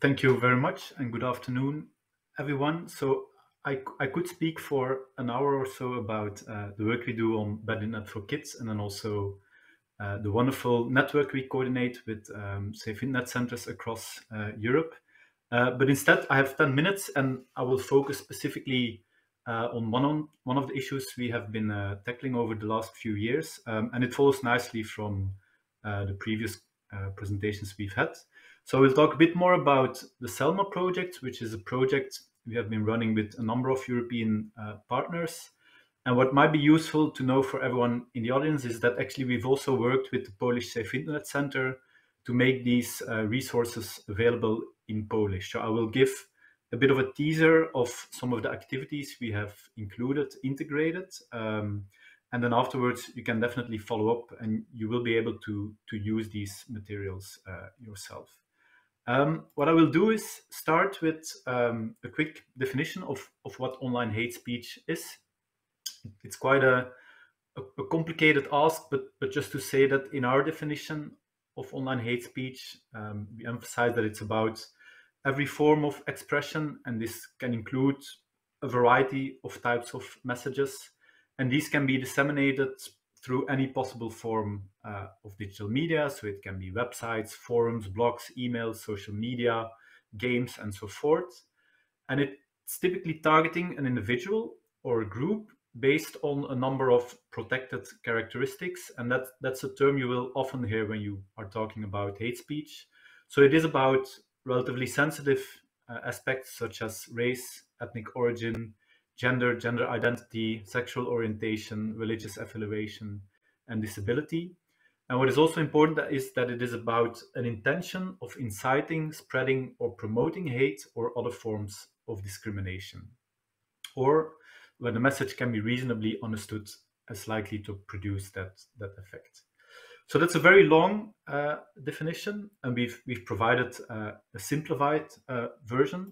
Thank you very much and good afternoon, everyone. I could speak for an hour or so about the work we do on Better Internet for Kids and then also the wonderful network we coordinate with safe internet centers across Europe. But instead, I have 10 minutes and I will focus specifically on one of the issues we have been tackling over the last few years. And it follows nicely from the previous presentations we've had. So we'll talk a bit more about the SELMA project, which is a project we have been running with a number of European partners. And what might be useful to know for everyone in the audience is that actually we've also worked with the Polish Safe Internet Center to make these resources available in Polish. So I will give a bit of a teaser of some of the activities we have integrated. And then afterwards, you can definitely follow up and you will be able to use these materials yourself. What I will do is start with a quick definition of what online hate speech is. It's quite a complicated ask, but just to say that in our definition of online hate speech, we emphasize that it's about every form of expression, and this can include a variety of types of messages, and these can be disseminated through any possible form of digital media. So it can be websites, forums, blogs, emails, social media, games, and so forth. And it's typically targeting an individual or a group based on a number of protected characteristics. And that's a term you will often hear when you are talking about hate speech. So it is about relatively sensitive aspects such as race, ethnic origin, gender identity, sexual orientation, religious affiliation, and disability. And what is also important is that it is about an intention of inciting, spreading, or promoting hate or other forms of discrimination, or when the message can be reasonably understood as likely to produce that effect. So that's a very long definition, and we've provided a simplified version.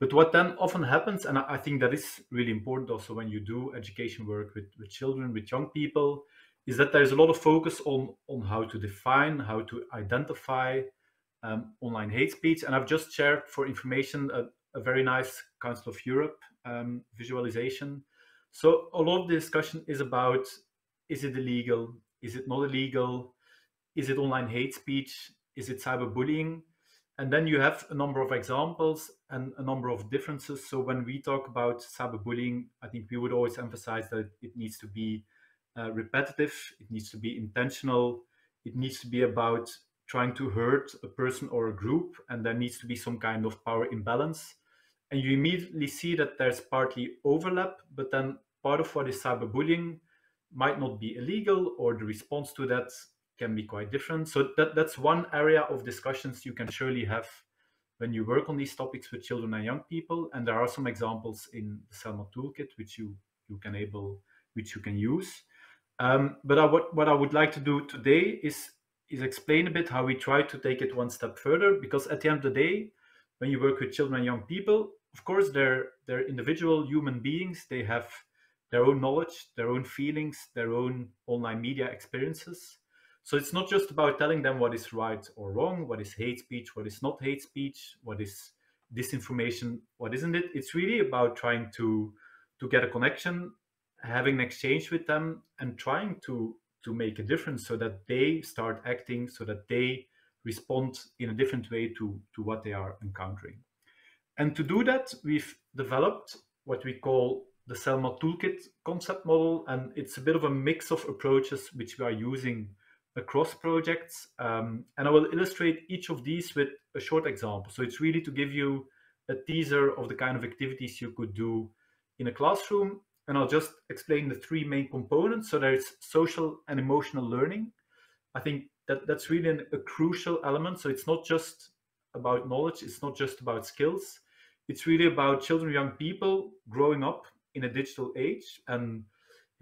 But what then often happens, and I think that is really important also when you do education work with children, with young people, is that there's a lot of focus on how to define, how to identify online hate speech. And I've just shared for information a very nice Council of Europe visualization. So a lot of the discussion is about, is it illegal? Is it not illegal? Is it online hate speech? Is it cyberbullying? And then you have a number of examples and a number of differences. So when we talk about cyberbullying, I think we would always emphasize that it needs to be repetitive, it needs to be intentional, it needs to be about trying to hurt a person or a group, and there needs to be some kind of power imbalance. And you immediately see that there's partly overlap, but then part of what is cyberbullying might not be illegal, or the response to that can be quite different. So that's one area of discussions you can surely have when you work on these topics with children and young people. And there are some examples in the SELMA toolkit which you can use. But what I would like to do today is explain a bit how we try to take it one step further, because at the end of the day, when you work with children and young people, of course, they're individual human beings. They have their own knowledge, their own feelings, their own online media experiences. So it's not just about telling them what is right or wrong, what is hate speech, what is not hate speech, what is disinformation, what isn't it. It's really about trying to get a connection, having an exchange with them, and trying to make a difference so that they start acting, so that they respond in a different way to what they are encountering. And to do that, we've developed what we call the SELMA toolkit concept model, and it's a bit of a mix of approaches which we are using across projects. And I will illustrate each of these with a short example. So it's really to give you a teaser of the kind of activities you could do in a classroom. And I'll just explain the three main components. So there's social and emotional learning. I think that's really a crucial element. So it's not just about knowledge, it's not just about skills. It's really about children, young people growing up in a digital age and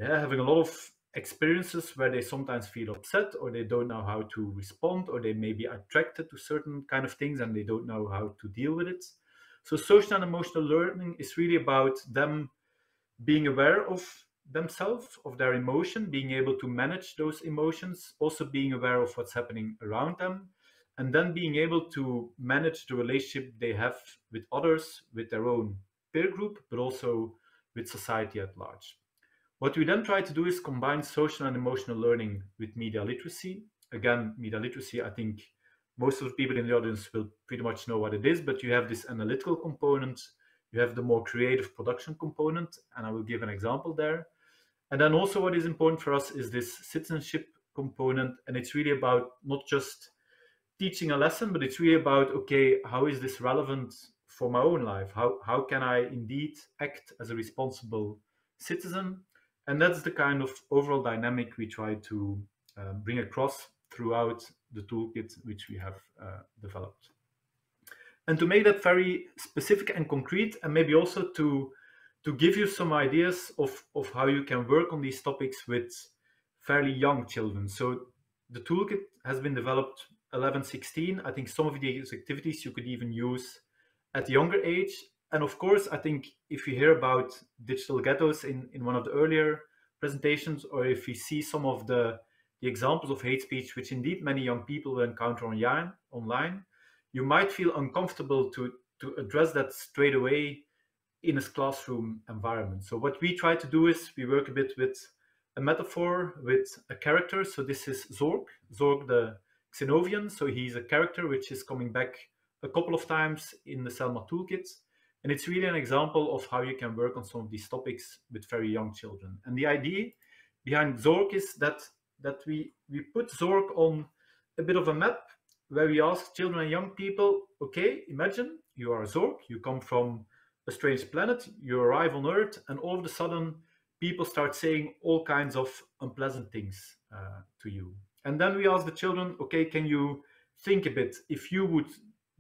having a lot of experiences where they sometimes feel upset, or they don't know how to respond, or they may be attracted to certain kind of things and they don't know how to deal with it. So social and emotional learning is really about them being aware of themselves, of their emotion, being able to manage those emotions, also being aware of what's happening around them, and then being able to manage the relationship they have with others, with their own peer group, but also with society at large. What we then try to do is combine social and emotional learning with media literacy. Again, media literacy, I think most of the people in the audience will pretty much know what it is, but you have this analytical component, you have the more creative production component, and I will give an example there. And then also what is important for us is this citizenship component, and it's really about not just teaching a lesson, but it's really about, okay, how is this relevant for my own life? How can I indeed act as a responsible citizen? And that's the kind of overall dynamic we try to bring across throughout the toolkit which we have developed. And to make that very specific and concrete, and maybe also to give you some ideas of how you can work on these topics with fairly young children. So the toolkit has been developed 11, 16. I think some of these activities you could even use at a younger age. And of course, I think if you hear about digital ghettos in one of the earlier presentations, or if you see some of the examples of hate speech, which indeed many young people will encounter online, you might feel uncomfortable to address that straight away in a classroom environment. So what we try to do is we work a bit with a metaphor, with a character. So this is Zorg the Xenovian. So he's a character which is coming back a couple of times in the Selma toolkit. And it's really an example of how you can work on some of these topics with very young children. And the idea behind Zorg is that we put Zorg on a bit of a map where we ask children and young people, okay, imagine you are a Zorg, you come from a strange planet, you arrive on Earth, and all of a sudden people start saying all kinds of unpleasant things to you. And then we ask the children, okay, can you think a bit, if you would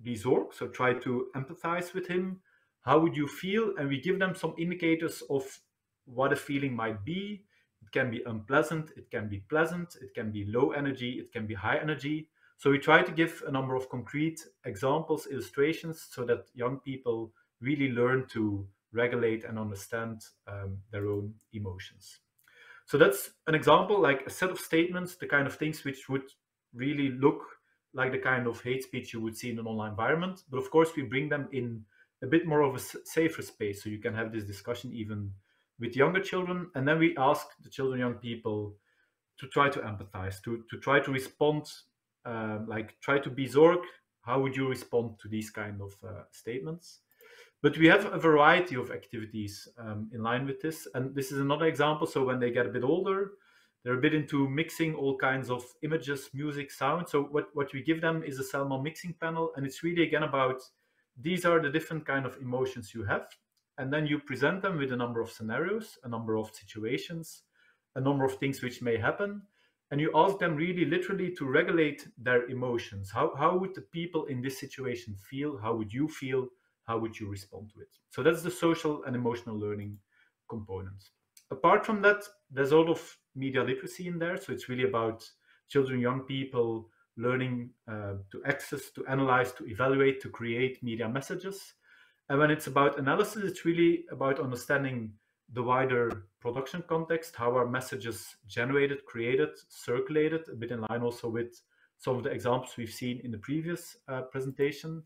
be Zorg, so try to empathize with him, how would you feel? And we give them some indicators of what a feeling might be. It can be unpleasant, it can be pleasant, it can be low energy, it can be high energy. So we try to give a number of concrete examples, illustrations, so that young people really learn to regulate and understand their own emotions. So that's an example, like a set of statements, the kind of things which would really look like the kind of hate speech you would see in an online environment. But of course, we bring them in a bit more of a safer space, so you can have this discussion even with younger children. And then we ask the children, young people, to try to empathize, to try to respond, like try to be Zorg. How would you respond to these kind of statements? But we have a variety of activities in line with this. And this is another example. So when they get a bit older, they're a bit into mixing all kinds of images, music, sound. So what we give them is a Selma mixing panel. And it's really, again, about these are the different kind of emotions you have. And then you present them with a number of scenarios, a number of situations, a number of things which may happen. And you ask them really literally to regulate their emotions. How would the people in this situation feel? How would you feel? How would you respond to it? So that's the social and emotional learning component. Apart from that, there's a lot of media literacy in there. So it's really about children, young people learning to access, to analyze, to evaluate, to create media messages. And when it's about analysis, it's really about understanding the wider production context, how are messages generated, created, circulated, a bit in line also with some of the examples we've seen in the previous presentation.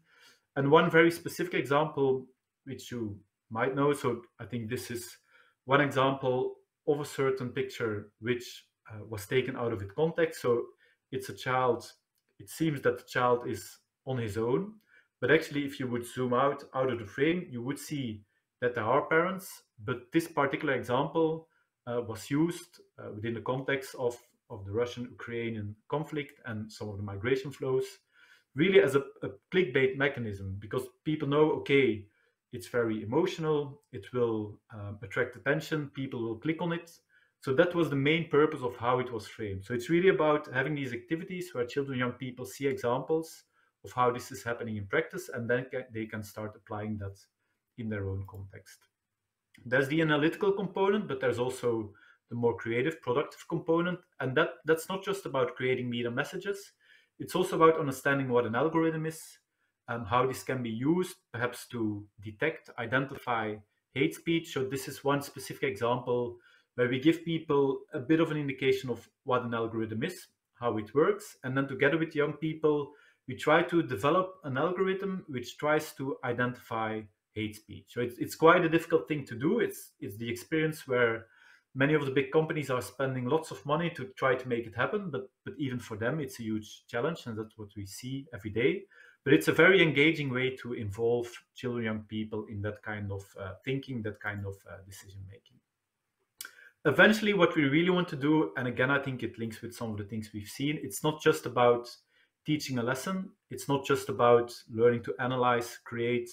And one very specific example, which you might know, so I think this is one example of a certain picture which was taken out of its context. So it's a child, it seems that the child is on his own, but actually if you would zoom out of the frame, you would see that there are parents, but this particular example was used within the context of the Russian-Ukrainian conflict and some of the migration flows, really as a clickbait mechanism, because people know, okay, it's very emotional, it will attract attention, people will click on it. So that was the main purpose of how it was framed. So it's really about having these activities where children, young people see examples of how this is happening in practice, and then they can start applying that in their own context. There's the analytical component, but there's also the more creative, productive component. And that's not just about creating media messages. It's also about understanding what an algorithm is, how this can be used, perhaps to detect, identify hate speech. So this is one specific example where we give people a bit of an indication of what an algorithm is, how it works. And then together with young people, we try to develop an algorithm which tries to identify hate speech. So it's quite a difficult thing to do. It's the experience where many of the big companies are spending lots of money to try to make it happen, but even for them, it's a huge challenge, and that's what we see every day. But it's a very engaging way to involve children, young people in that kind of thinking, that kind of decision making. Eventually, what we really want to do, and again, I think it links with some of the things we've seen, it's not just about teaching a lesson. It's not just about learning to analyze, create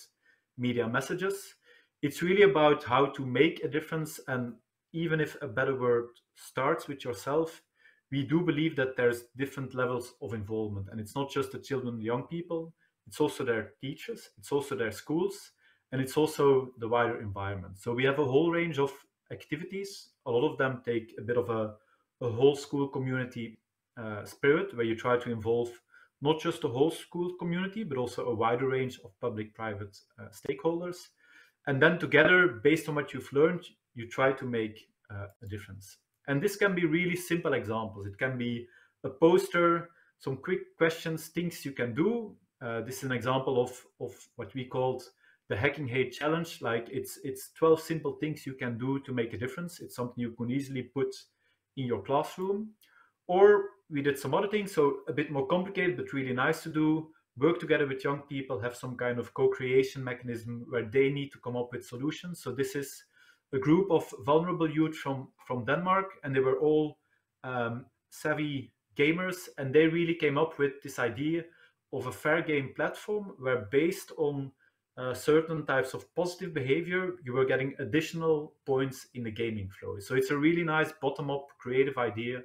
media messages. It's really about how to make a difference. And even if a better word starts with yourself, we do believe that there's different levels of involvement. And it's not just the children, the young people, it's also their teachers, it's also their schools, and it's also the wider environment. So we have a whole range of activities. A lot of them take a bit of a whole school community spirit, where you try to involve not just the whole school community, but also a wider range of public-private stakeholders. And then together, based on what you've learned, you try to make a difference. And this can be really simple examples. It can be a poster, some quick questions, things you can do. This is an example of what we called the Hacking Hate Challenge. Like it's 12 simple things you can do to make a difference. It's something you can easily put in your classroom. Or we did some other things, so a bit more complicated, but really nice to do. Work together with young people, have some kind of co-creation mechanism where they need to come up with solutions. So this is a group of vulnerable youth from Denmark, and they were all savvy gamers, and they really came up with this idea of a fair game platform where, based on certain types of positive behavior, you were getting additional points in the gaming flow. So it's a really nice bottom-up creative idea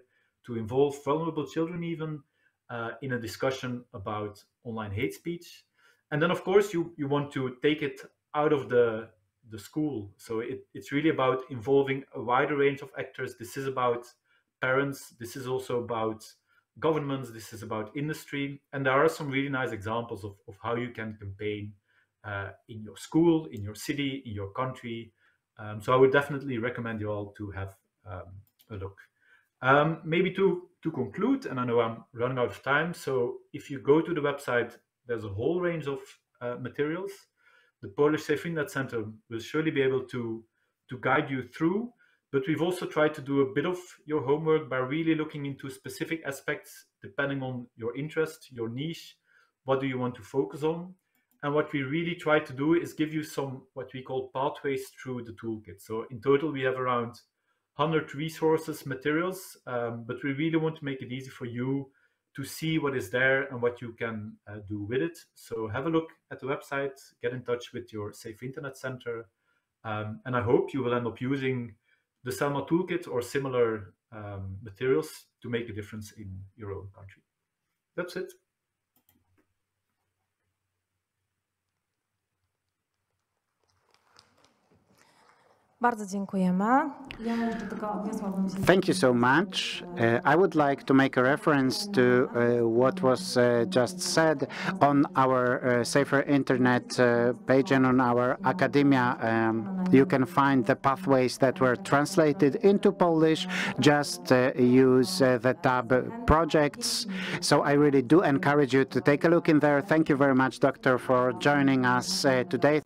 to involve vulnerable children even in a discussion about online hate speech. And then, of course, you want to take it out of the school. So it's really about involving a wider range of actors. This is about parents. This is also about governments. This is about industry. And there are some really nice examples of how you can campaign in your school, in your city, in your country. So I would definitely recommend you all to have a look. Maybe to conclude, and I know I'm running out of time, so if you go to the website, there's a whole range of materials. The Polish Safe Internet Center will surely be able to guide you through, but we've also tried to do a bit of your homework by really looking into specific aspects depending on your interest, your niche. What do you want to focus on? And what we really try to do is give you some what we call pathways through the toolkit. So in total, we have around 100 resources, materials, but we really want to make it easy for you to see what is there and what you can do with it. So have a look at the website, get in touch with your Safe Internet Center, and I hope you will end up using the Selma Toolkit or similar materials to make a difference in your own country. That's it. Bardzo dziękujemy. Thank you so much. I would like to make a reference to what was just said on our Safer Internet page and on our academia. You can find the pathways that were translated into Polish. Just use the tab projects. So I really do encourage you to take a look in there. Thank you very much, Doctor, for joining us today.